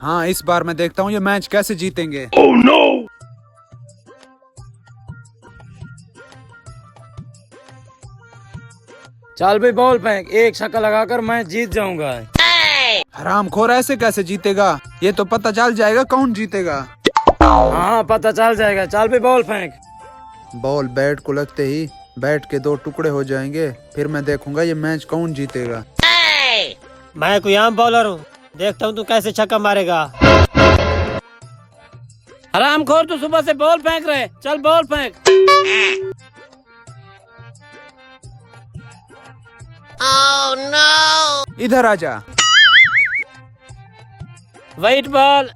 हाँ, इस बार मैं देखता हूँ ये मैच कैसे जीतेंगे। Oh no! चल भाई बॉल फेंक, एक छक्का लगाकर मैं जीत जाऊंगा। हरामखोर, ऐसे कैसे जीतेगा? ये तो पता चल जाएगा कौन जीतेगा। हाँ पता चल जाएगा। चल भाई बॉल फेंक। बॉल बैट को लगते ही बैट के 2 टुकड़े हो जाएंगे, फिर मैं देखूंगा ये मैच कौन जीतेगा। मैं कोई आम बॉलर हूँ, देखता हूँ तू कैसे छक्का मारेगा। हरामखोर, तू सुबह से बॉल फेंक रहे, चल बॉल फेंक। Oh no! इधर आजा। White ball.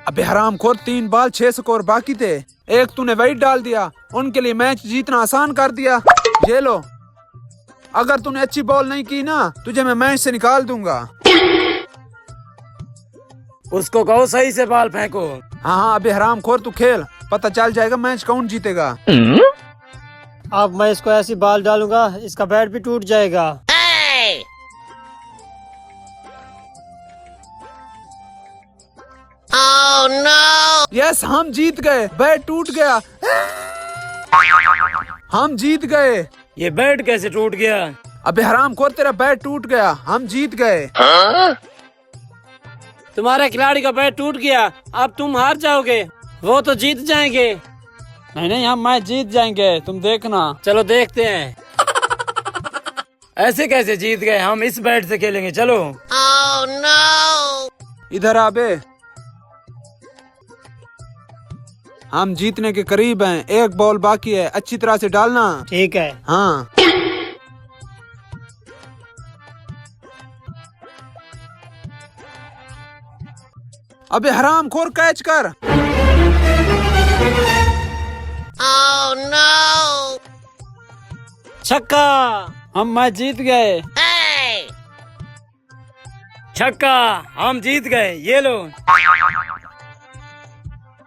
अबे हरामखोर, 3 बॉल 6 स्कोर बाकी थे, एक तूने वाइट डाल दिया, उनके लिए मैच जीतना आसान कर दिया। ये लो, अगर तूने अच्छी बॉल नहीं की ना, तुझे मैं मैच से निकाल दूंगा। उसको कहो सही से बॉल फेंको। हाँ हाँ, अबे हरामखोर तू खेल, पता चल जाएगा मैच कौन जीतेगा। अब मैं इसको ऐसी बॉल डालूंगा, इसका बैट भी टूट जाएगा। Oh no! यस, हम जीत गए, बैट टूट गया। हम जीत गए। ये बैट कैसे टूट गया? अबे हरामखोर, तेरा बैट टूट गया, हम जीत गए। तुम्हारे खिलाड़ी का बैट टूट गया, अब तुम हार जाओगे, वो तो जीत जाएंगे। नहीं नहीं, हम मैच जीत जाएंगे, तुम देखना। चलो देखते हैं। ऐसे कैसे जीत गए? हम इस बैट से खेलेंगे, चलो। Oh no! इधर आ बे, हम जीतने के करीब हैं, एक बॉल बाकी है, अच्छी तरह से डालना। ठीक है। हाँ। अबे हरामखोर, कैच कर। Oh no! छक्का, हम मैच जीत गए। Hey! छक्का, हम जीत गए, ये लो।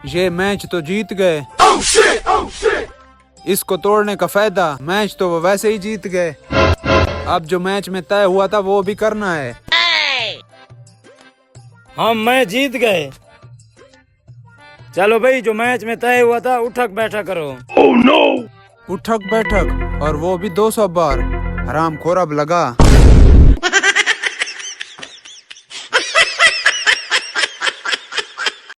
ये मैच तो जीत गए। Oh shit! Oh shit! इसको तोड़ने का फायदा, मैच तो वो वैसे ही जीत गए। अब जो मैच में तय हुआ था वो भी करना है। Hey! हम मैच जीत गए। चलो भाई, जो मैच में तय हुआ था, उठक बैठक करो। Oh no! उठक बैठक, और वो भी 200 बार। हरामखोर, अब लगा।